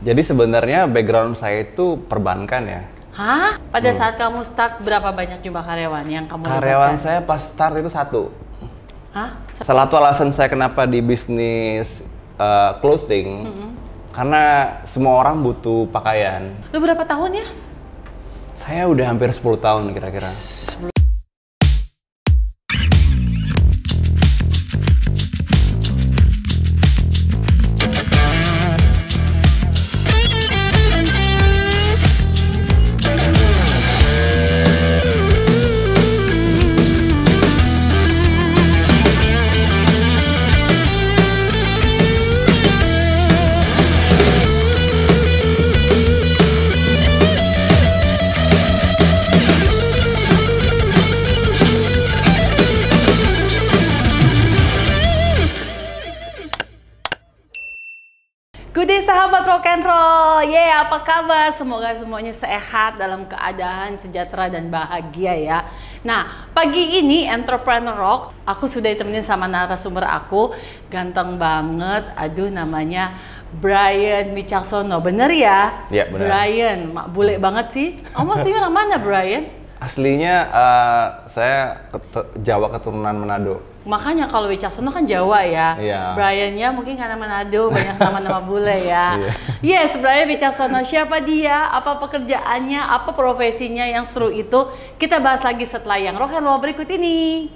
Jadi sebenarnya background saya itu perbankan ya. Hah? Pada saat kamu start berapa banyak jumlah karyawan yang kamu Karyawan libatkan? saya pas start itu 1. Hah? Salah satu alasan saya kenapa di bisnis clothing, karena semua orang butuh pakaian. Lu berapa tahun ya? Saya udah hampir 10 tahun kira-kira. Good day sahabat rock and roll, apa kabar? Semoga semuanya sehat, dalam keadaan sejahtera dan bahagia ya. Nah, pagi ini Entrepreneur Rock, aku sudah ditemenin sama narasumber aku, ganteng banget, aduh namanya Brian Wicaksono, bener ya? Iya bener. Brian, bule banget sih. Kamu sih orang mana Brian? Aslinya saya Jawa keturunan Manado. Makanya kalau Wicaksono kan Jawa ya. Iya. Brian-nya mungkin karena Manado banyak nama-nama bule ya. Iya. Yes, Brian Wicaksono. Siapa dia? Apa pekerjaannya? Apa profesinya yang seru itu? Kita bahas lagi setelah yang rock and roll berikut ini.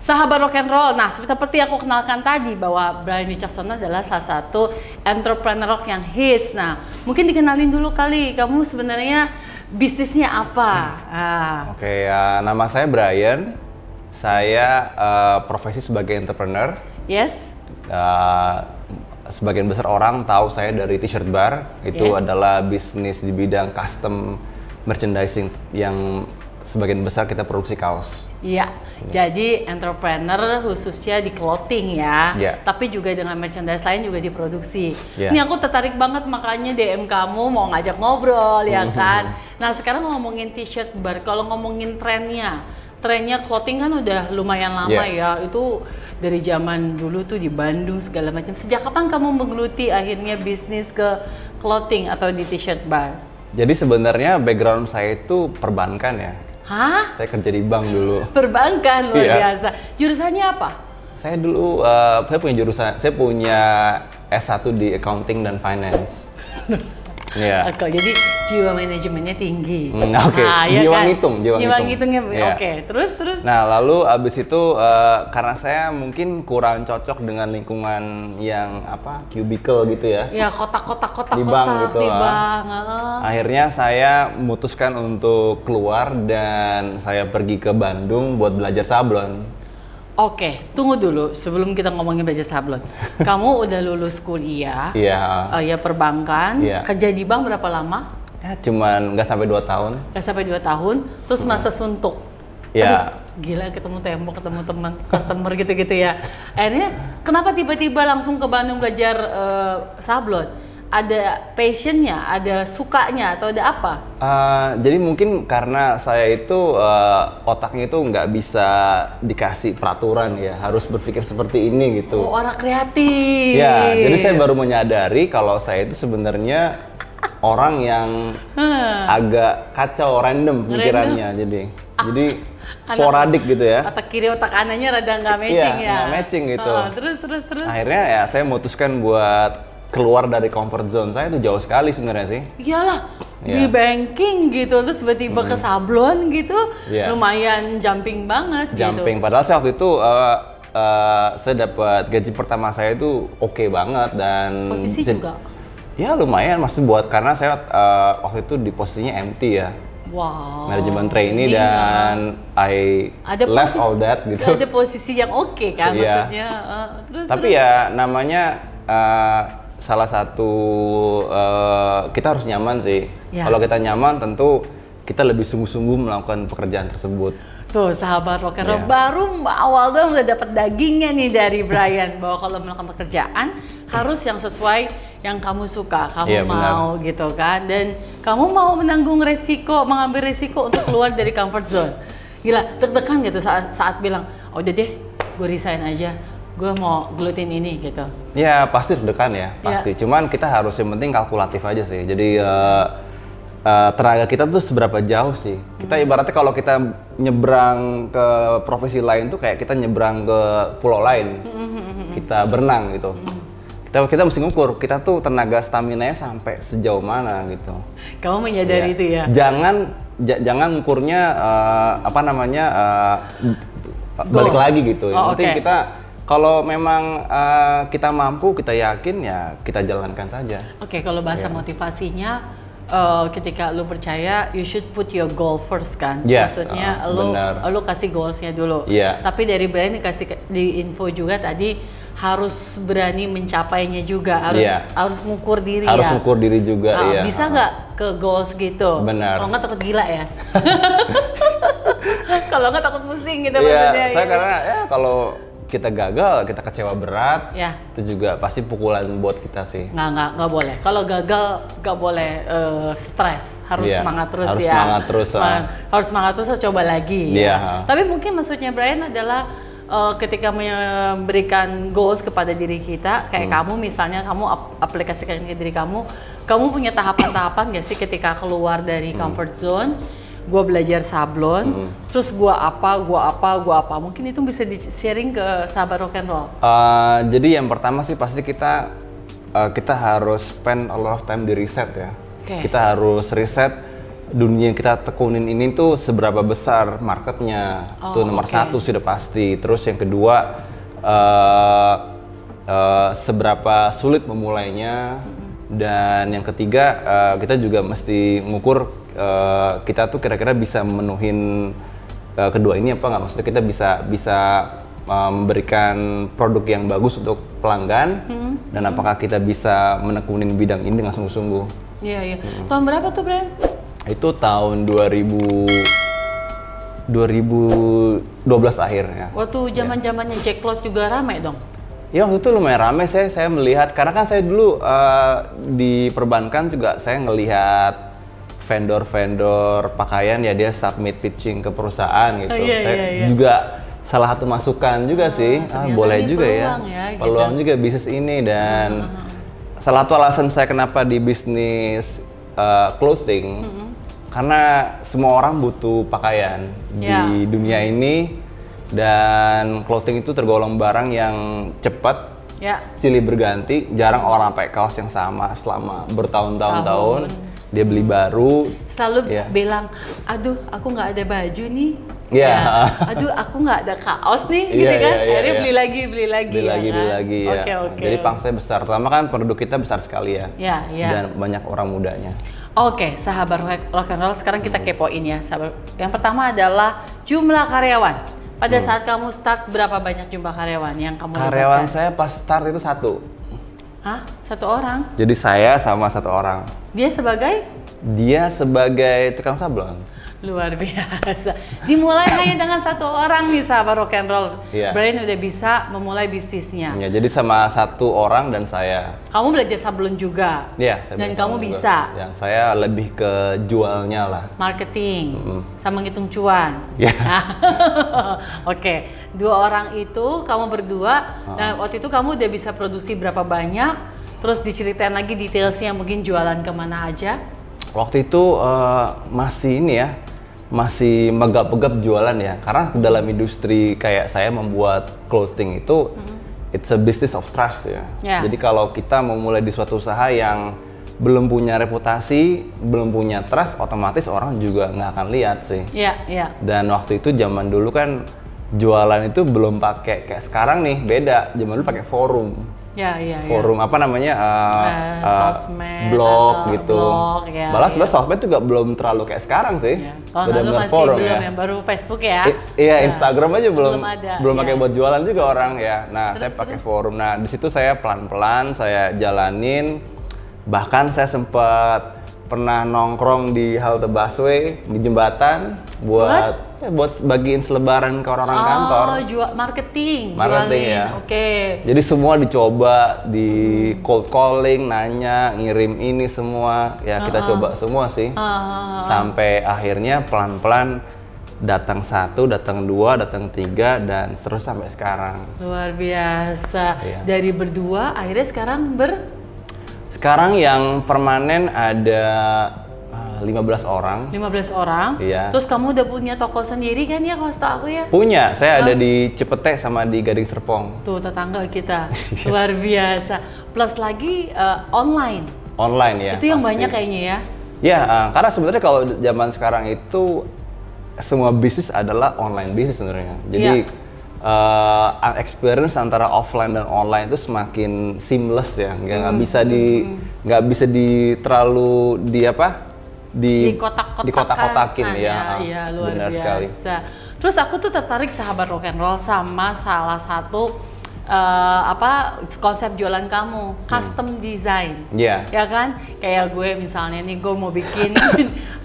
Sahabat rock and roll, nah seperti aku kenalkan tadi bahwa Brian Wicaksono adalah salah satu entrepreneur rock yang hits. Nah, mungkin dikenalin dulu kali, kamu sebenarnya bisnisnya apa? Oke, nama saya Brian. Saya profesi sebagai entrepreneur. Yes. Sebagian besar orang tahu saya dari T-shirt bar. Itu Yes. adalah bisnis di bidang custom merchandising yang sebagian besar kita produksi kaos. Iya, jadi entrepreneur khususnya di clothing ya, Iya. tapi juga dengan merchandise lain juga diproduksi. Iya. Ini aku tertarik banget makanya DM kamu mau ngajak ngobrol ya kan. Nah sekarang ngomongin t-shirt bar, kalau ngomongin trennya clothing kan udah lumayan lama Iya. ya, itu dari zaman dulu tuh di Bandung segala macam. Sejak kapan kamu menggeluti akhirnya bisnis ke clothing atau di t-shirt bar? Jadi sebenarnya background saya itu perbankan ya. Hah? Saya kerja di bank dulu. Perbankan luar Iya. biasa. Jurusannya apa? Saya dulu saya punya S1 di accounting dan finance. Iya. Oke, jadi jiwa manajemennya tinggi. Oke. Iya Jiwa kan? ngitung, jiwa ngitung. ngitungnya. Iya. Oke, terus. Nah, lalu abis itu karena saya mungkin kurang cocok dengan lingkungan yang cubicle gitu ya. Ya kotak-kotak Di bank gitu di lah. bank. Akhirnya saya memutuskan untuk keluar dan saya pergi ke Bandung buat belajar sablon. Oke, tunggu dulu sebelum kita ngomongin belajar sablon. Kamu udah lulus kuliah. Iya. Ya perbankan. Iya. Kerja di bank berapa lama? Ya cuman nggak sampai 2 tahun. Gak sampai 2 tahun. Terus masa suntuk. Ya. Aduh, gila ketemu tembok, ketemu teman, customer gitu-gitu ya. Akhirnya kenapa tiba-tiba langsung ke Bandung belajar sablon? Ada passionnya, ada sukanya, atau ada apa? Jadi mungkin karena saya itu otaknya itu nggak bisa dikasih peraturan ya, harus berpikir seperti ini gitu. Oh, orang kreatif. Ya, jadi saya baru menyadari kalau saya itu sebenarnya orang yang agak kacau, random pikirannya. Jadi sporadik gitu ya. Otak kiri, otak kanannya rada nggak matching ya. Nggak matching gitu. Terus. Akhirnya ya saya memutuskan buat keluar dari comfort zone saya itu jauh sekali sebenarnya sih. Iyalah, Iya. di banking gitu, terus tiba-tiba ke sablon gitu, Iya. lumayan jumping banget Jumping. gitu. Padahal saya waktu itu saya dapat gaji pertama saya itu oke banget dan Posisi juga? ya lumayan, maksud buat karena saya waktu itu di posisinya MT ya. Wow. Manajemen trainee dan I left all that gitu. Ada posisi yang oke kan maksudnya. Tapi ya namanya salah satu kita harus nyaman sih. Kalau kita nyaman tentu kita lebih sungguh-sungguh melakukan pekerjaan tersebut. Tuh sahabat rock and roll, baru awal doang udah dapat dagingnya nih dari Brian bahwa kalau melakukan pekerjaan harus yang sesuai yang kamu suka, kamu mau gitu kan, dan kamu mau menanggung resiko, mengambil resiko untuk keluar dari comfort zone. Gila, deg-degan gitu saat bilang, oh udah deh, gue resign aja, gue mau gelutin ini gitu. Ya pasti deg-degan ya, pasti. Cuman kita harus yang penting kalkulatif aja sih. Jadi tenaga kita tuh seberapa jauh sih? Kita ibaratnya kalau kita nyebrang ke profesi lain tuh kayak kita nyebrang ke pulau lain, kita berenang gitu. Kita mesti ngukur, kita tuh tenaga stamina-nya sampai sejauh mana gitu. Kamu menyadari itu ya? Jangan ngukurnya balik lagi gitu. Yang penting kita kalau memang kita mampu, kita yakin ya kita jalankan saja. Oke, kalau bahasa motivasinya ketika lu percaya, you should put your goal first kan. Maksudnya lu kasih goalsnya dulu. Tapi dari Brian dikasih di info juga tadi harus berani mencapainya juga, harus ngukur diri ngukur diri juga. Bisa nggak ke goals gitu? Benar. Kalau nggak takut gila ya. Kalau nggak takut pusing gitu maksudnya. Saya karena kalau kita gagal, kita kecewa berat, itu juga pasti pukulan buat kita sih. Nggak boleh. Kalau gagal nggak boleh stres, harus semangat terus harus semangat terus. Harus semangat terus, coba lagi. Tapi mungkin maksudnya Brian adalah ketika memberikan goals kepada diri kita, kayak kamu misalnya, kamu aplikasikan ke diri kamu punya tahapan-tahapan nggak sih ketika keluar dari comfort zone? Gua belajar sablon, terus gua apa, mungkin itu bisa di-sharing ke sahabat rock and roll. Jadi yang pertama sih pasti kita harus spend a lot of time di riset ya. Kita harus riset dunia yang kita tekunin ini tuh seberapa besar marketnya, tuh nomor satu sudah pasti. Terus yang kedua seberapa sulit memulainya, dan yang ketiga kita juga mesti ngukur kita tuh kira-kira bisa memenuhin kedua ini apa nggak. Maksudnya kita bisa memberikan produk yang bagus untuk pelanggan, dan apakah kita bisa menekunin bidang ini dengan sungguh-sungguh. Tahun berapa tuh Brian? Itu tahun 2012 akhir ya. Waktu zaman-zamannya Jack Cloth juga ramai dong? Ya waktu itu lumayan ramai, saya melihat, karena kan saya dulu di perbankan juga saya ngelihat vendor-vendor pakaian ya, dia submit pitching ke perusahaan gitu. Saya juga salah satu masukan juga sih, boleh juga peluang gitu. Juga bisnis ini, dan salah satu alasan saya kenapa di bisnis clothing, karena semua orang butuh pakaian di dunia ini, dan clothing itu tergolong barang yang cepat, silih berganti, jarang orang pakai kaos yang sama selama bertahun-tahun. Dia beli baru, selalu bilang, aduh aku nggak ada baju nih, aduh aku nggak ada kaos nih, gitu kan. Akhirnya beli lagi. Jadi pangsanya besar, terutama kan produk kita besar sekali ya, dan banyak orang mudanya. Oke, sahabat rock and roll, sekarang kita kepoin ya, sahabat. Yang pertama adalah jumlah karyawan. Pada saat kamu start, berapa banyak jumlah karyawan yang kamu Karyawan saya pas start itu 1. Hah? 1 orang? Jadi saya sama 1 orang. Dia sebagai? Dia sebagai tukang sablon. Luar biasa. Dimulai hanya dengan 1 orang nih sahabat rock and roll. Brian udah bisa memulai bisnisnya. Jadi sama 1 orang dan saya. Kamu belajar sablon juga? Iya. Dan kamu bisa? Yang saya lebih ke jualnya lah. Marketing, sama ngitung cuan. Oke, 2 orang itu kamu berdua. Nah waktu itu kamu udah bisa produksi berapa banyak? Terus diceritain lagi detailsnya, mungkin jualan kemana aja? Waktu itu masih ini ya, masih megap-megap jualan ya, karena dalam industri kayak saya membuat clothing itu it's a business of trust ya. Jadi kalau kita memulai di suatu usaha yang belum punya reputasi, belum punya trust, otomatis orang juga nggak akan lihat sih. Dan waktu itu zaman dulu kan jualan itu belum pakai kayak sekarang nih, beda. Zaman dulu pakai forum. forum apa namanya sosmed, blog gitu. Malah sebenarnya sosmed juga belum terlalu kayak sekarang sih. Kalau dulu masih forum belum ya. Yang baru Facebook ya. Iya, Instagram aja belum ada, pakai buat jualan juga orang ya. Nah, saya pakai forum. Nah, di situ saya pelan-pelan saya jalanin. Bahkan saya sempat pernah nongkrong di halte busway di jembatan buat bagiin selebaran ke orang-orang kantor. Jual marketing ya. Oke. Jadi semua dicoba, di cold calling, nanya, ngirim ini semua. Ya kita coba semua sih. Sampai akhirnya pelan-pelan datang 1, datang 2, datang 3 dan terus sampai sekarang. Luar biasa. Dari berdua akhirnya sekarang yang permanen ada 15 orang. 15 orang? Iya. Terus kamu udah punya toko sendiri kan ya, kalau setahu aku ya? Punya, saya ada di Cipete sama di Gading Serpong. Tuh, tetangga kita. Luar biasa. Plus lagi online. Online ya. Itu yang pasti banyak kayaknya ya? Ya, karena sebenarnya kalau zaman sekarang itu semua bisnis adalah online bisnis sebenarnya. Jadi experience antara offline dan online itu semakin seamless ya, nggak bisa terlalu dikotak-kotakin ya. Iya, luar benar biasa. Sekali. Terus aku tuh tertarik sahabat rock and roll sama salah satu konsep jualan kamu, custom design. Iya. Ya kan? Kayak gue misalnya nih, gue mau bikin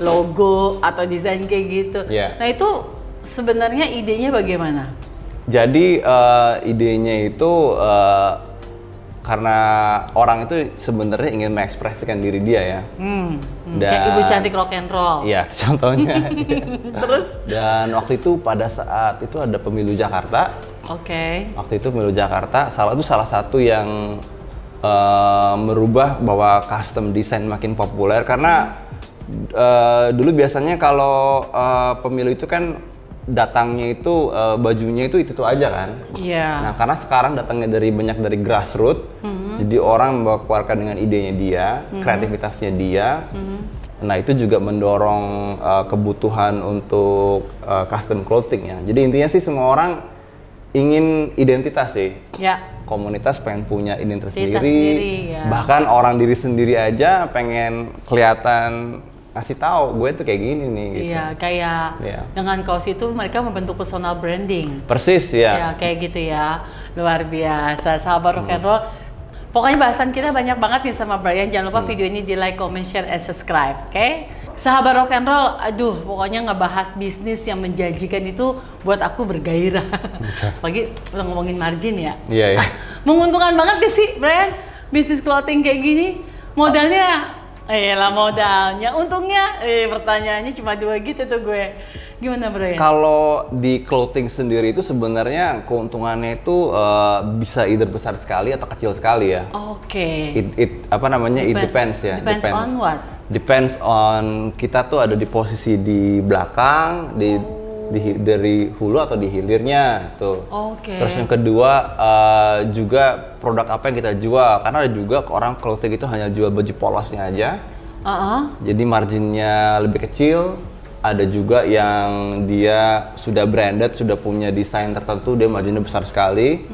logo atau desain kayak gitu. Nah, itu sebenarnya idenya bagaimana? Jadi idenya itu karena orang itu sebenarnya ingin mengekspresikan diri dia ya. Kayak ibu cantik rock and roll. Iya, contohnya. Terus? Dan waktu itu pada saat itu ada pemilu Jakarta. Waktu itu pemilu Jakarta, salah satu yang merubah bahwa custom design makin populer karena dulu biasanya kalau pemilu itu kan datangnya itu bajunya itu aja kan. Iya. Nah, karena sekarang datangnya banyak dari grassroots, jadi orang keluarkan dengan idenya dia, kreativitasnya dia. Nah, itu juga mendorong kebutuhan untuk custom clothing ya. Jadi intinya sih semua orang ingin identitas sih. Ya. Komunitas pengen punya identitas sendiri. Bahkan orang diri sendiri aja pengen kelihatan, ngasih tahu gue tuh kayak gini nih gitu. Iya, kayak dengan kaos itu mereka membentuk personal branding. Persis ya. Ya, kayak gitu ya. Luar biasa, sahabat rock and roll. Pokoknya bahasan kita banyak banget nih sama Brian. Jangan lupa video ini di like, comment, share, and subscribe, oke? Sahabat rock and roll, aduh, pokoknya ngebahas bisnis yang menjanjikan itu buat aku bergairah. Apalagi udah ngomongin margin ya. Iya, iya. Menguntungkan banget gak sih, Brian? Bisnis clothing kayak gini, modalnya modalnya, untungnya pertanyaannya cuma 2 gitu tuh gue. Gimana Brian? Kalau di clothing sendiri itu sebenarnya keuntungannya itu bisa either besar sekali atau kecil sekali ya. Oke. It depends ya. Depends on what? Depends on kita tuh ada di posisi di belakang, dari hulu atau di hilirnya tuh. Terus yang kedua juga produk apa yang kita jual, karena ada juga orang clothing itu hanya jual baju polosnya aja. Jadi marginnya lebih kecil. Ada juga yang dia sudah branded, sudah punya desain tertentu, dia marginnya besar sekali.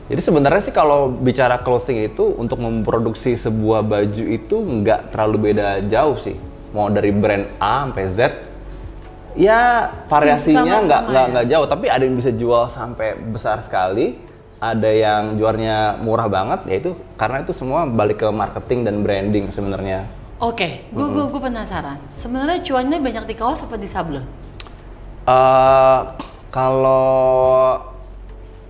Jadi sebenarnya sih kalau bicara clothing itu untuk memproduksi sebuah baju itu nggak terlalu beda jauh sih. Mau dari brand A sampai Z. Ya variasinya nggak jauh, tapi ada yang bisa jual sampai besar sekali, ada yang jualnya murah banget, yaitu karena itu semua balik ke marketing dan branding sebenarnya. Oke, gue penasaran. Sebenarnya cuannya banyak di kaos apa di sablon? Kalau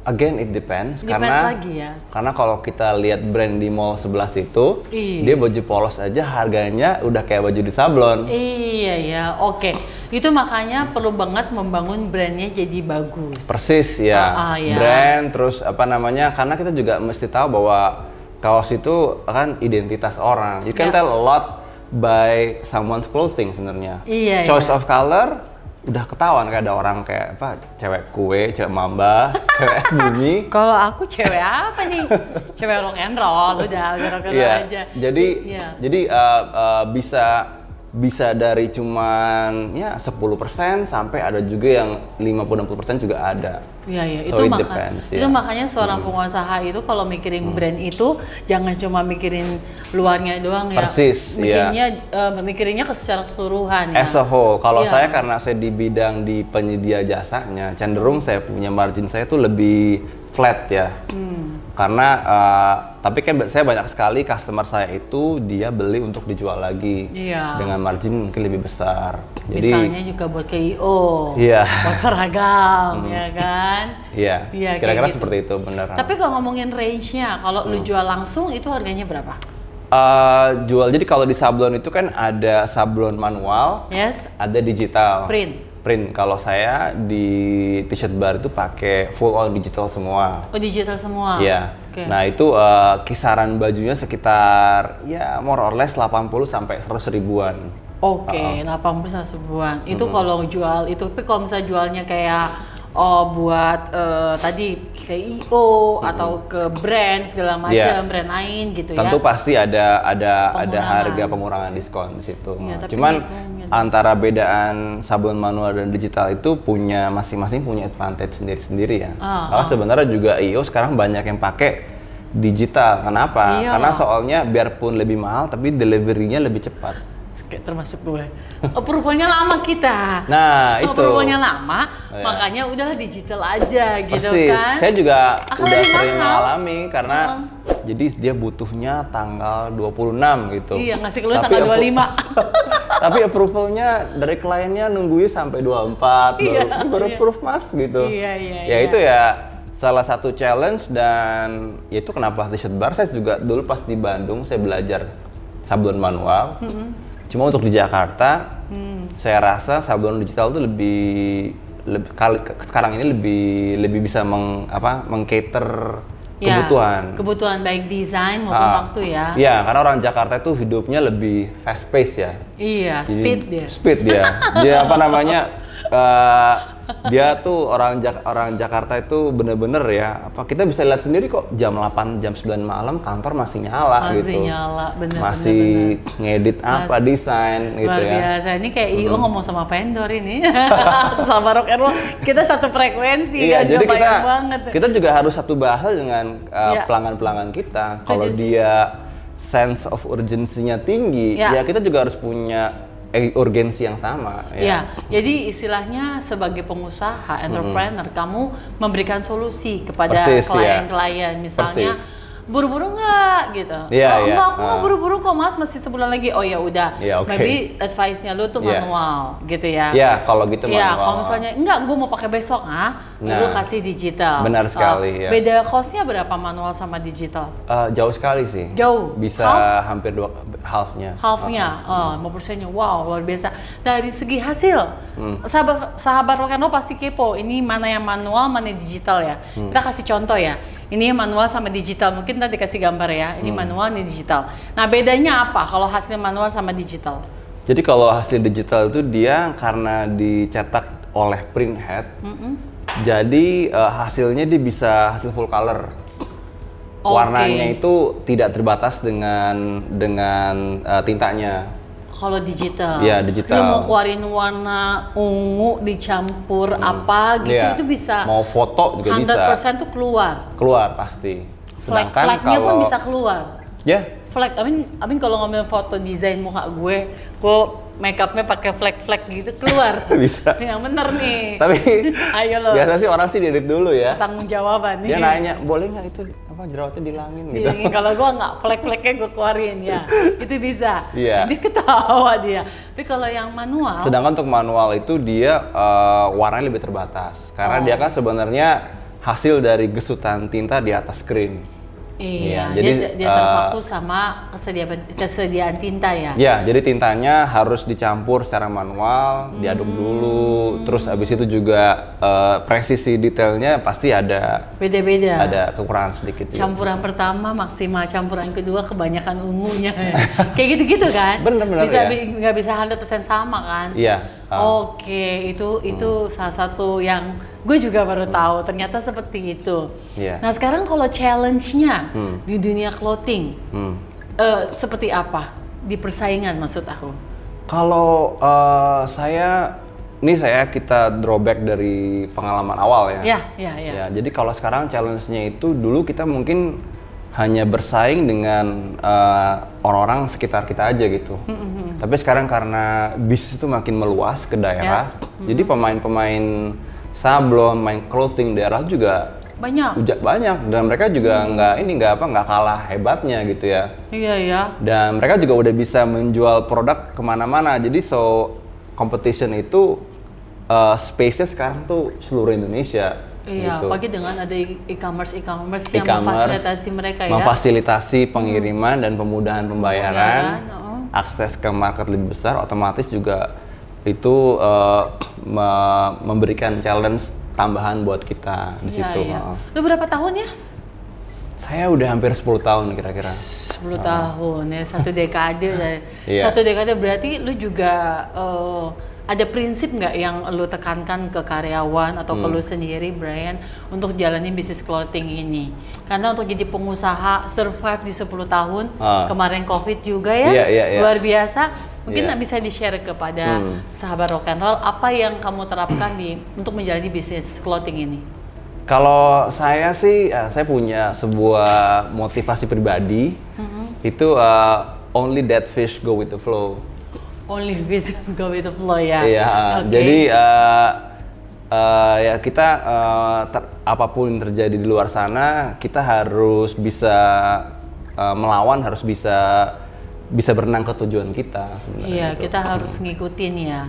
again it depends karena lagi ya. Karena kalau kita lihat brand di mall sebelah situ, dia baju polos aja harganya udah kayak baju di sablon. Iya ya, oke. Itu makanya perlu banget membangun brandnya jadi bagus. Persis ya. Brand terus apa namanya? Karena kita juga mesti tahu bahwa kaos itu kan identitas orang. You can tell a lot by someone's clothing sebenarnya. Choice of color udah ketahuan, kayak ada orang kayak apa, cewek kue, cewek mamba, cewek bumi. Kalau aku cewek apa nih? Cewek rock and roll, udah rock and roll aja. Jadi bisa bisa dari cuman ya 10% sampai ada juga yang 50-60% juga ada. Iya, So itu it depends, itu ya. makanya seorang pengusaha itu kalau mikirin brand itu jangan cuma mikirin luarnya doang ya. Persis, iya. Mikirinnya secara keseluruhan ya. As a whole, kalau Iya. saya karena saya di bidang di penyedia jasanya, cenderung saya punya margin saya tuh lebih flat ya. Karena tapi kan saya banyak sekali customer saya itu dia beli untuk dijual lagi Iya. dengan margin mungkin lebih besar. Jadi Misalnya juga buat KIO, Iya. buat seragam, ya kan? iya, Iya, kayak kira-kira gitu. seperti itu beneran. Tapi kalau ngomongin range-nya, kalau lu jual langsung itu harganya berapa? Jadi kalau di sablon itu kan ada sablon manual, Yes, ada digital. print. Kalau saya di t-shirt bar itu pakai full on digital semua. Oh, digital semua. Iya. Oke. Nah itu kisaran bajunya sekitar ya more or less 80 sampai 100 ribuan. Oke, 80 ribuan. Itu kalau jual itu, tapi kalau misalnya jualnya kayak buat tadi ke IO atau ke brand segala macam, Iya. brand lain gitu Tentu ya. pasti ada Pengurangan. harga pengurangan diskon di situ. Iya, tapi Cuman ngitungnya. antara bedaan sablon manual dan digital itu punya masing-masing punya advantage sendiri-sendiri ya. Karena sebenarnya juga IO sekarang banyak yang pakai digital. Kenapa? Iya. Karena soalnya biarpun lebih mahal tapi delivery-nya lebih cepat. Kayak termasuk gue. Approval-nya lama kita. Nah, itu. Approval-nya lama, Iya. makanya udahlah digital aja gitu Persis. kan. Saya juga Akan udah lebih sering mahal. mengalami karena jadi dia butuhnya tanggal 26 gitu. Iya, ngasih keluar Tapi tanggal 25. Tapi approval-nya dari kliennya nungguin sampai 24 Iya, baru iya. approve Mas gitu. Iya, Ya iya. itu ya salah satu challenge dan ya itu kenapa t-shirt bar saya juga dulu pas di Bandung saya belajar sablon manual. Cuma untuk di Jakarta saya rasa sablon digital itu sekarang ini lebih bisa meng-cater Ya, kebutuhan. kebutuhan baik desain maupun waktu ya. Iya, karena orang Jakarta itu hidupnya lebih fast pace ya. Iya, Jadi, speed dia. Speed dia. Dia apa namanya? Dia tuh orang Jakarta itu bener-bener ya. Apa kita bisa lihat sendiri kok jam 8, jam 9 malam kantor masih nyala Masih gitu. nyala, bener. Masih ngedit apa desain gitu Luar ya. biasa. Ini kayak IO ngomong sama vendor ini. Sama Rock and Roll, kita satu frekuensi Iya, kan, jadi bayang banget. kita juga harus satu bahasa dengan Iya. pelanggan-pelanggan kita. Kalau Setuju sih. dia sense of urgency-nya tinggi, Ya. ya kita juga harus punya urgensi yang sama. Ya, jadi istilahnya sebagai pengusaha, entrepreneur, kamu memberikan solusi kepada Persis, klien-klien, misalnya Persis. buru-buru nggak gitu. Iya, oh, iya. enggak, aku nggak buru-buru kok Mas, masih sebulan lagi. Oh ya udah, Iya, oke. maybe advice-nya lu tuh Iya. manual gitu ya. Ya, kalau gitu Iya, manual. kalau misalnya enggak, gue mau pakai besok, lu Nah, kasih digital. benar sekali, ya. Beda cost-nya berapa manual sama digital? Jauh sekali sih. Jauh? Bisa Half? hampir half-nya. Half-nya, 5%-nya, wow luar biasa. Dari segi hasil, sahabat Rock and Roll pasti kepo, ini mana yang manual, mana yang digital ya. Kita kasih contoh ya, ini manual sama digital, mungkin tadi kasih gambar ya, ini manual, ini digital. Nah bedanya apa kalau hasil manual sama digital? Jadi kalau hasil digital itu dia karena dicetak oleh print head, jadi hasilnya dia bisa hasil full color. Oke. Warnanya itu tidak terbatas dengan tintanya. Kalau digital, Iya, digital. lu mau keluarin warna ungu dicampur apa gitu, Iya. itu bisa. Mau foto juga 100% bisa. tuh keluar. Keluar pasti. Flag-flagnya pun bisa keluar. Ya, Flag, Amin kalau ngomongin foto desain muka gue makeupnya pakai flag gitu keluar. bisa. Yang bener nih. Tapi Ayo lo. biasa sih orang sih diedit dulu ya. Tanggung jawaban nih. Dia nanya, boleh nggak itu jerawatnya dihilangin gitu. Iya, kalau gue nggak flag-flagnya gue keluarin ya, itu bisa. Iya. Dia ketawa dia. Tapi kalau yang manual, Sedangkan untuk manual itu dia warnanya lebih terbatas. Karena dia kan sebenarnya hasil dari gesutan tinta di atas screen. iya, Iya, jadi, dia terpaku sama kesediaan tinta ya. Ya, jadi tintanya harus dicampur secara manual, diaduk dulu, terus abis itu juga presisi detailnya pasti ada Beda-beda. kekurangan sedikit. juga. Campuran pertama maksimal, campuran kedua kebanyakan ungunya. Kayak gitu-gitu kan? Bener-bener, bisa ya. nggak bisa 100% sama kan? Iya. Oke, itu salah satu yang gue juga baru tahu. Ternyata seperti itu. Iya. Nah sekarang kalau challenge-nya di dunia clothing, Hmm. seperti apa? Di persaingan maksud aku. Kalau kita drawback dari pengalaman awal ya. Ya. Ya, jadi kalau sekarang challenge-nya itu dulu kita mungkin hanya bersaing dengan orang-orang sekitar kita aja gitu. Tapi sekarang karena bisnis itu makin meluas ke daerah, jadi pemain-pemain sablon, main clothing daerah juga banyak dan mereka juga nggak kalah hebatnya gitu ya. Iya. Dan mereka juga udah bisa menjual produk kemana-mana. Jadi competition itu space-nya sekarang tuh seluruh Indonesia. Iya, gitu. apalagi dengan ada e-commerce yang memfasilitasi mereka ya. Memfasilitasi pengiriman dan pemudahan pembayaran, akses ke market lebih besar, otomatis juga itu memberikan challenge tambahan buat kita di situ. Iya. Lu berapa tahun ya? Saya udah hampir 10 tahun kira-kira. 10 tahun ya, satu dekade. Iya. Satu dekade berarti lu juga ada prinsip nggak yang lu tekankan ke karyawan atau ke lu sendiri, Brian, untuk jalanin bisnis clothing ini? Karena untuk jadi pengusaha survive di 10 tahun, kemarin COVID juga ya, luar biasa. Mungkin nggak bisa di-share kepada sahabat rock and roll apa yang kamu terapkan untuk menjalani bisnis clothing ini? Kalau saya sih, saya punya sebuah motivasi pribadi, itu only that fish go with the flow. Only fish go with the flow ya. Iya, jadi ya kita apapun terjadi di luar sana, kita harus bisa melawan, harus bisa berenang ke tujuan kita sebenarnya. Iya, kita harus ngikutin ya.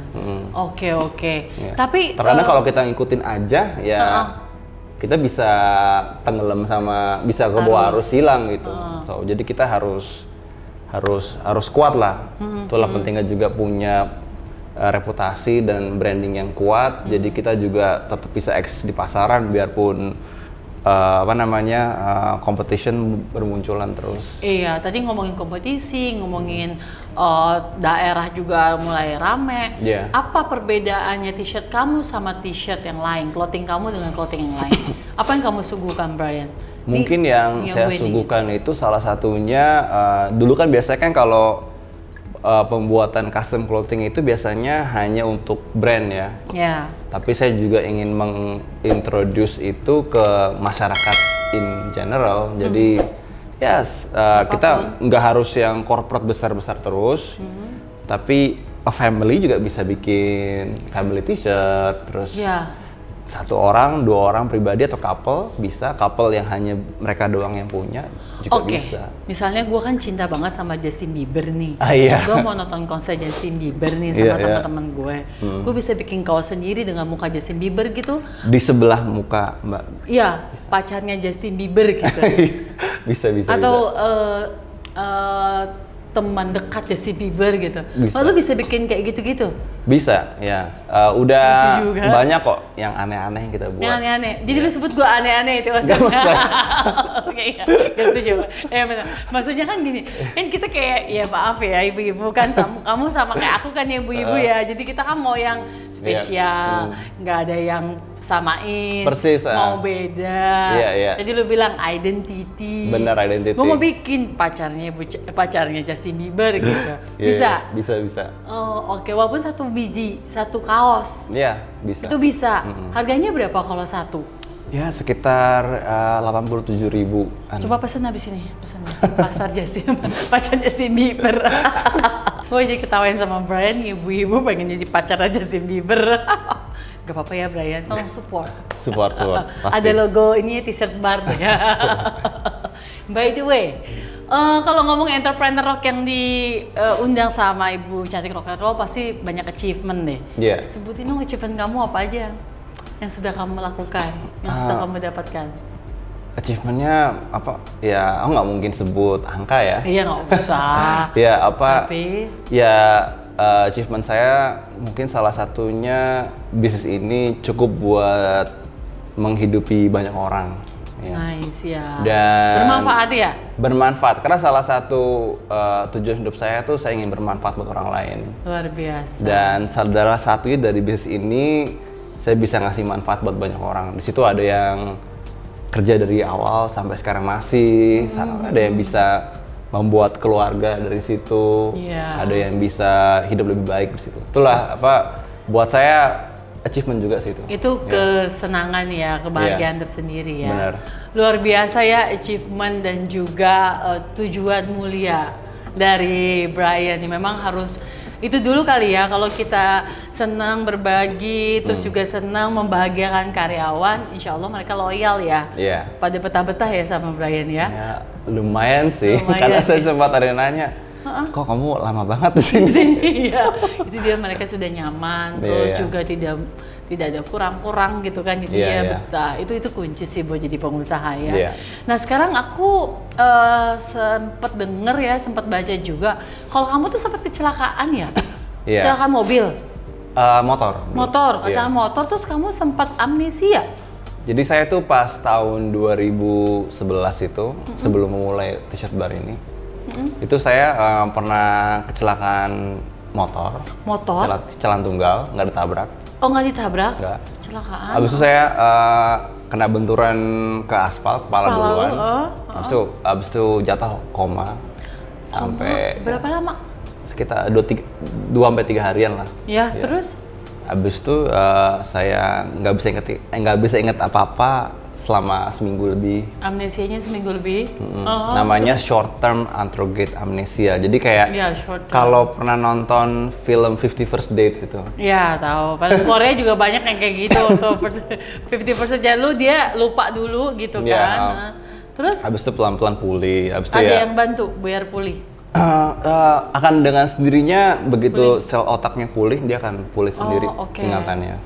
Oke. Ya. Tapi karena kalau kita ngikutin aja ya kita bisa tenggelam bisa ke bawah arus hilang gitu. So jadi kita harus kuat lah. Itulah pentingnya juga punya reputasi dan branding yang kuat. Jadi kita juga tetap bisa eksis di pasaran biarpun competition bermunculan terus. Iya, tadi ngomongin kompetisi, ngomongin daerah juga mulai rame. Yeah. Apa perbedaannya t-shirt kamu sama t-shirt yang lain, clothing kamu dengan clothing yang lain? Apa yang kamu suguhkan, Brian? Mungkin yang saya suguhkan itu salah satunya, dulu kan biasanya kan kalau pembuatan custom clothing itu biasanya hanya untuk brand ya. Yeah. Tapi saya juga ingin mengintroduce itu ke masyarakat in general. Jadi kita nggak harus yang corporate besar-besar terus, tapi a family juga bisa bikin family t-shirt, terus satu orang, dua orang pribadi atau couple yang hanya mereka doang yang punya juga bisa. Misalnya gue kan cinta banget sama Justin Bieber nih. Gue mau nonton konser Justin Bieber nih sama teman-teman gue. Gue bisa bikin kaos sendiri dengan muka Justin Bieber gitu. Di sebelah muka Mbak? Iya, pacarnya Justin Bieber gitu. bisa. Atau teman dekat Justin Bieber gitu. Lalu bisa bikin kayak gitu-gitu? Bisa, ya. Udah banyak kok yang aneh-aneh yang kita buat. Yang aneh-aneh. Jadi lu sebut gua aneh-aneh itu maksudnya. Gak usah. Oke, iya. Gak setuju. Ya benar. Maksudnya kan gini, kan kita kayak, ya maaf ya ibu-ibu kan, kamu sama kayak aku kan ya ibu-ibu ya. Jadi kita kan mau yang spesial, nggak ada yang samain, persis, mau beda. Jadi lu bilang identity. Benar, identity. Gue mau bikin pacarnya Justin Bieber gitu. Bisa? Bisa. Oh, oke. Walaupun satu biji, satu kaos. Iya, bisa. Itu bisa. Harganya berapa kalau satu? Ya sekitar 87.000. Coba pesen habis ini, pacar Justin Bieber. Gue jadi ketawain sama Brian, ibu-ibu pengen jadi pacar Justin Bieber. Gak apa-apa ya Brian, tolong support. Pasti. Ada logo ini t-shirt bar ya. By the way, kalau ngomong entrepreneur rock yang diundang sama Ibu Cantik Rock and Roll pasti banyak achievement deh. Sebutin dong achievement kamu apa aja yang sudah kamu lakukan, yang sudah kamu dapatkan. Achievementnya apa? Ya, aku nggak mungkin sebut angka ya. Iya, nggak usah. Ya apa? Tapi achievement saya mungkin salah satunya bisnis ini cukup buat menghidupi banyak orang. Ya. Nice ya. Dan bermanfaat ya? Bermanfaat, karena salah satu tujuan hidup saya tuh saya ingin bermanfaat buat orang lain. Luar biasa. Dan salah satunya dari bisnis ini saya bisa ngasih manfaat buat banyak orang. Di situ ada yang kerja dari awal sampai sekarang masih, ada yang bisa membuat keluarga dari situ, ada yang bisa hidup lebih baik di situ. Itulah apa buat saya achievement juga sih itu. Itu kesenangan ya, kebahagiaan tersendiri ya. Benar. Luar biasa ya achievement dan juga tujuan mulia dari Brian. Memang harus itu dulu kali ya, kalau kita senang berbagi, terus juga senang membahagiakan karyawan, insya Allah mereka loyal ya. Pada betah-betah ya sama Brian ya. Lumayan sih, karena saya sempat ada yang nanya, kok kamu lama banget di sini? Ya, itu dia, mereka sudah nyaman, terus juga tidak ada kurang-kurang gitu kan, jadi dia betah. Itu kunci sih buat jadi pengusaha ya. Nah sekarang aku sempat denger ya, sempat baca juga, kalau kamu tuh sempat kecelakaan ya, kecelakaan mobil. Motor, kecelakaan motor, terus kamu sempat amnesia. Jadi saya tuh pas tahun 2011 itu, sebelum memulai T-shirt bar ini, itu saya pernah kecelakaan motor? Kecelakaan tunggal, nggak ditabrak. Oh, nggak ditabrak? Nggak. Kecelakaan? Habis itu saya kena benturan ke aspal, kepala duluan. Habis itu jatuh koma. Sampai... Berapa lama? Sekitar 2-3 harian lah. Terus? Habis itu saya nggak bisa inget apa-apa selama seminggu lebih. Amnesianya seminggu lebih? Namanya short term anterograde amnesia. Jadi kayak kalau pernah nonton film 50 First Dates itu. Ya tahu. Film Korea juga banyak yang kayak gitu tuh. 50% dia lupa dulu gitu kan. Terus? Habis itu pelan-pelan pulih. Habis itu ada yang bantu biar pulih? Akan dengan sendirinya begitu sel otaknya pulih, dia akan pulih sendiri ingatannya.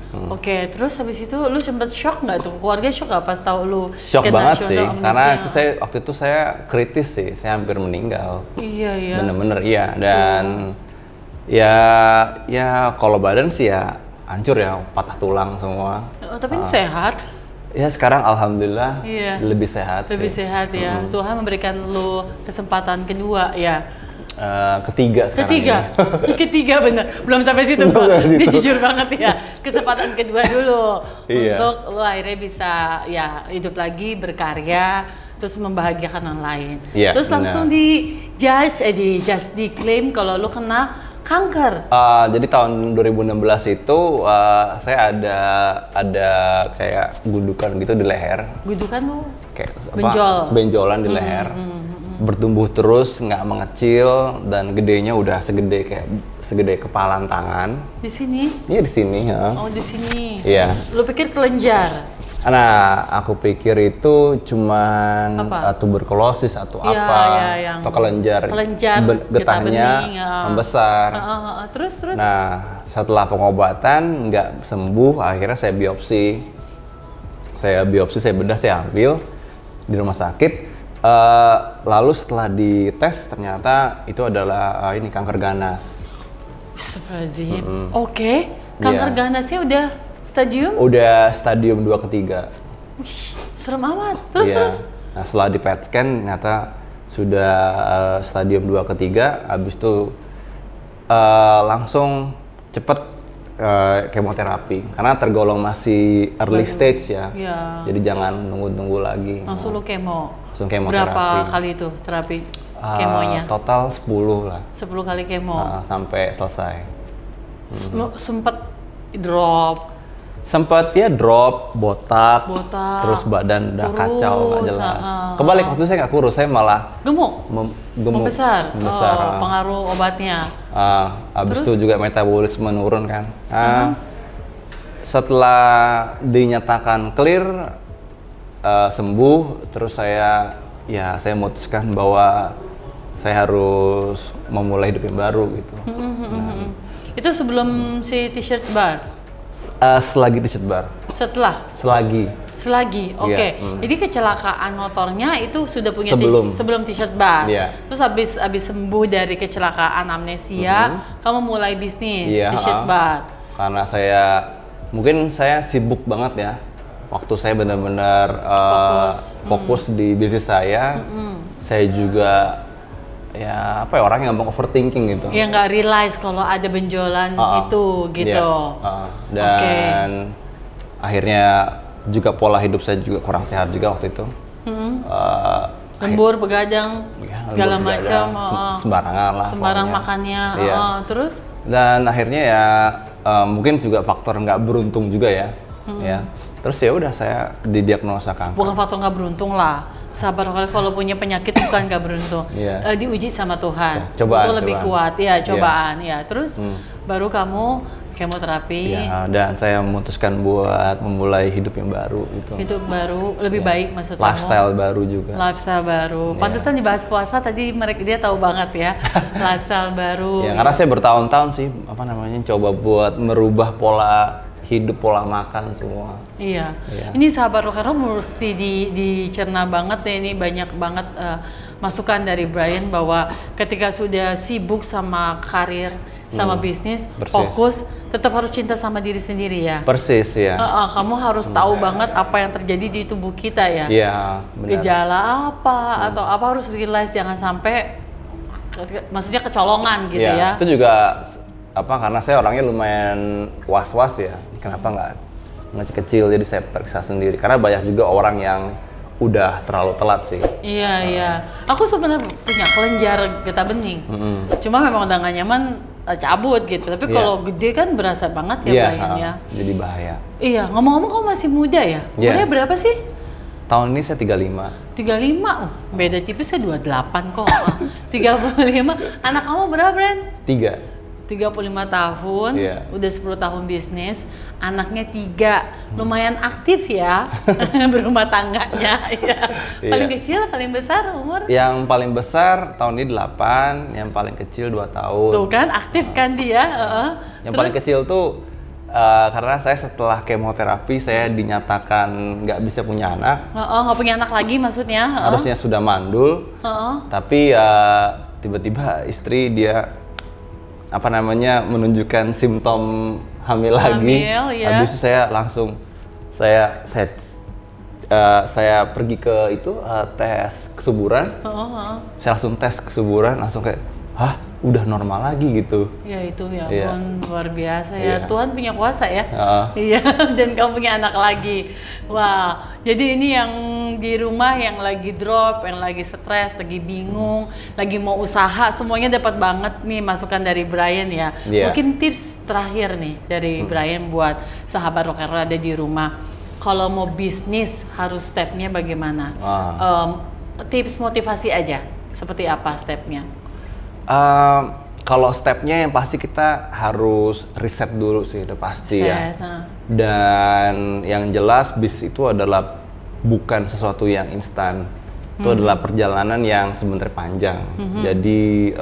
Terus habis itu lu sempet shock nggak tuh? Keluarga shock nggak pas tahu lu? Shock banget sih, karena waktu itu saya kritis sih, saya hampir meninggal. Iya. Bener-bener iya, dan ya kalau badan sih ya hancur ya, patah tulang semua. Tapi sehat. Ya sekarang alhamdulillah lebih sehat. Lebih sehat ya. Tuhan memberikan lu kesempatan kedua ya. Ketiga sekarang. Ketiga bener. Belum sampai situ Pak. Dia jujur banget ya. Kesempatan kedua dulu untuk lu akhirnya bisa ya hidup lagi, berkarya, terus membahagiakan orang lain. Terus langsung diklaim kalau lu kena kanker. Jadi tahun 2016 itu saya ada kayak gundukan gitu di leher. Gundukan tuh? Kayak benjolan di leher. Bertumbuh terus, nggak mengecil, dan gedenya udah segede kepalan tangan. Di sini? Iya di sini. Oh di sini. Iya. Lu pikir kelenjar? Nah, aku pikir itu cuman tuberkulosis atau atau kelenjar getahnya membesar. Terus? Nah, setelah pengobatan nggak sembuh, akhirnya saya biopsi. Saya bedah, saya ambil di rumah sakit. Lalu setelah dites ternyata itu adalah ini kanker ganas. Astagfirullahaladzim. Kanker ganasnya udah stadium? Udah stadium 2 ke 3. Serem amat. Terus? Nah, setelah di PET scan ternyata sudah stadium 2 ke 3, habis itu langsung cepet kemoterapi karena tergolong masih early stage ya. Jadi jangan nunggu-nunggu lagi. Langsung lu kemo? Langsung kemoterapi. Berapa kali itu terapi kemonya? Total 10 lah. 10 kali kemo? Sampai selesai. Sempet drop? Sempet drop, botak, terus badan udah kacau, nggak jelas. Kebalik, waktu itu saya nggak kurus, saya malah gemuk. Membesar. Pengaruh obatnya. Habis itu juga metabolisme menurun kan. Setelah dinyatakan clear, sembuh, terus saya memutuskan bahwa saya harus memulai hidup yang baru gitu. Itu sebelum si T-shirt bar? Selagi T-shirt bar. Setelah? Selagi, oke. Jadi kecelakaan motornya itu sudah punya sebelum T-shirt bar. Terus habis sembuh dari kecelakaan amnesia, kamu mulai bisnis T-shirt bar. Karena mungkin saya sibuk banget ya. Waktu saya benar-benar fokus di bisnis saya. Saya juga orang yang gampang overthinking gitu. Ya nggak realize kalau ada benjolan itu gitu. Dan akhirnya juga pola hidup saya juga kurang sehat juga waktu itu. lembur, begadang, Ya, segala lembur macam, begadang, sembarangan lah. sembarang pokoknya. makannya, Iya. terus? Dan akhirnya ya mungkin juga faktor nggak beruntung juga ya. Ya. Terus ya udah saya didiagnosa kanker. Bukan faktor nggak beruntung lah. Sabar kalau punya penyakit bukan nggak beruntung. Iya. Diuji sama Tuhan. Ya, cobaan, Untuk lebih cobaan. kuat, ya cobaan. Ya, terus baru kamu kemoterapi. Ya, dan saya memutuskan buat memulai hidup yang baru gitu. Hidup baru, lebih baik maksud Lifestyle kamu. baru juga. Lifestyle baru. Pantesan dibahas puasa tadi dia tahu banget ya. Lifestyle baru. Ya, karena saya bertahun-tahun sih coba buat merubah pola hidup, pola makan semua. Iya. Iya. Ini sahabat Rock'n'Roll mesti dicerna banget ya, ini banyak banget masukan dari Brian bahwa ketika sudah sibuk sama karir, sama bisnis, Persis. fokus, tetap harus cinta sama diri sendiri ya. Persis ya. Kamu harus tahu banget apa yang terjadi di tubuh kita ya. Iya, benar. Gejala apa atau apa harus realize, jangan sampai maksudnya kecolongan gitu ya. Itu juga karena saya orangnya lumayan was-was ya. Kenapa nggak kecil, jadi saya periksa sendiri. Karena banyak juga orang yang udah terlalu telat sih. Iya, iya. Aku sebenarnya punya kelenjar getah bening. Cuma memang udah nggak nyaman cabut gitu. Tapi kalau gede kan berasa banget ya, Brian ya. Jadi bahaya. Iya, ngomong-ngomong kamu masih muda ya? Umurnya berapa sih? Tahun ini saya 35. 35? Beda tipis, saya 28 kok. 35. Anak kamu berapa, Brian? 3. 35 tahun, udah 10 tahun bisnis, anaknya 3, lumayan aktif ya, berumah tangganya. Ya. Paling kecil, paling besar umur? Yang paling besar tahun ini 8, yang paling kecil 2 tahun. Tuh kan, aktif kan dia. Yang paling kecil tuh karena saya setelah kemoterapi saya dinyatakan nggak bisa punya anak. Nggak punya anak lagi maksudnya? Harusnya sudah mandul, tapi tiba-tiba istri dia menunjukkan simptom hamil lagi. Habis itu saya langsung saya pergi ke tes kesuburan. Saya langsung tes kesuburan, langsung kayak, udah normal lagi gitu. Ya itu ya ampun, luar biasa ya. Iya. Tuhan punya kuasa ya. Iya, dan kamu punya anak lagi. Wah, jadi ini yang di rumah yang lagi drop, yang lagi stres, lagi bingung, lagi mau usaha, semuanya dapat banget nih masukan dari Brian ya. Iya. Mungkin tips terakhir nih dari Brian buat sahabat Rock'n'Roll ada di rumah. Kalau mau bisnis harus stepnya bagaimana? Tips motivasi aja, seperti apa stepnya? Kalau stepnya yang pasti kita harus riset dulu sih, udah pasti ya. Dan yang jelas bisnis itu adalah bukan sesuatu yang instan. Itu adalah perjalanan yang sebenarnya panjang. Jadi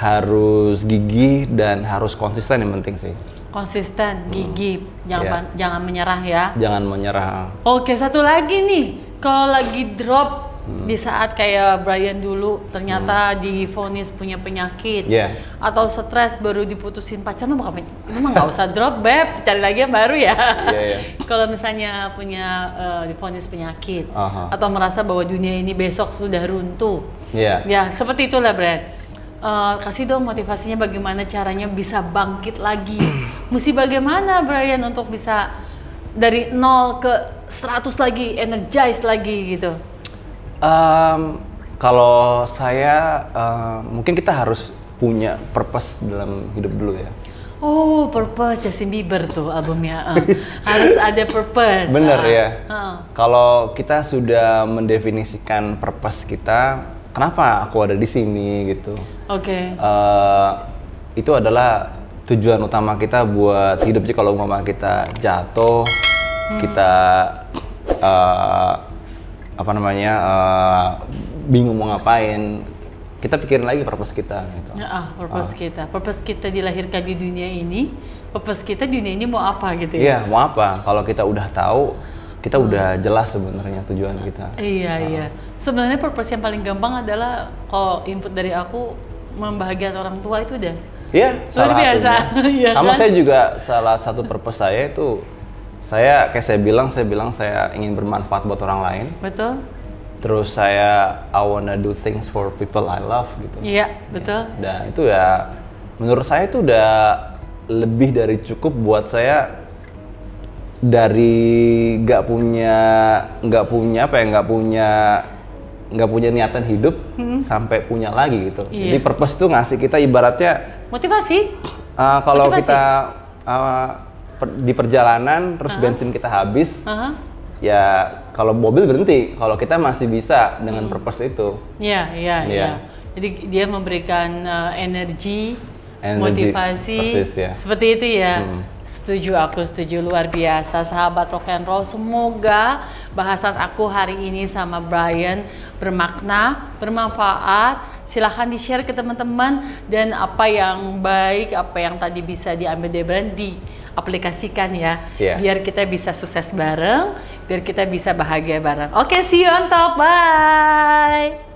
harus gigih dan harus konsisten yang penting sih. Konsisten, gigih, jangan menyerah ya. Jangan menyerah. Oke, satu lagi nih, kalau lagi drop di saat kayak Brian dulu ternyata divonis punya penyakit atau stres baru diputusin pacar, memang nggak usah drop, beb, cari lagi yang baru ya. Kalau misalnya punya divonis penyakit atau merasa bahwa dunia ini besok sudah runtuh, ya seperti itulah Brian. Kasih dong motivasinya, bagaimana caranya bisa bangkit lagi. Mesti bagaimana Brian untuk bisa dari 0 ke 100 lagi, energize lagi gitu. Kalau saya mungkin kita harus punya purpose dalam hidup dulu ya. Oh, purpose Justin Bieber tuh albumnya. Harus ada purpose. Bener ya. Kalau kita sudah mendefinisikan purpose kita, kenapa aku ada di sini gitu. Itu adalah tujuan utama kita buat hidup. Jadi kalau umpama kita jatuh, kita bingung mau ngapain, kita pikirin lagi purpose kita gitu. Purpose kita dilahirkan di dunia ini, purpose kita di dunia ini mau apa gitu ya. Iya, mau apa? Kalau kita udah tahu, kita udah jelas sebenarnya tujuan kita. Iya. Sebenarnya purpose yang paling gampang adalah kalau input dari aku, membahagiakan orang tua itu udah. Iya, luar biasa. Sama saya juga salah satu purpose saya itu, saya bilang saya ingin bermanfaat buat orang lain. Betul. Terus I wanna do things for people I love gitu. Iya, betul. Dan itu ya, menurut saya itu udah lebih dari cukup buat saya. Dari nggak punya nggak punya niatan hidup sampai punya lagi gitu. Iya. Jadi purpose tuh ngasih kita ibaratnya Motivasi. kalau Motivasi. kita di perjalanan terus bensin kita habis, ya kalau mobil berhenti, kalau kita masih bisa dengan purpose itu. Iya. Iya. Jadi dia memberikan energi, Energi, motivasi, persis, ya. seperti itu ya. Setuju, aku setuju, luar biasa sahabat rock and roll. Semoga bahasan aku hari ini sama Brian bermakna, bermanfaat. Silahkan di-share ke teman-teman, dan apa yang baik, apa yang tadi bisa diambil dari Brian diaplikasikan ya. Yeah. Biar kita bisa sukses bareng, biar kita bisa bahagia bareng. Oke, see you on top, bye.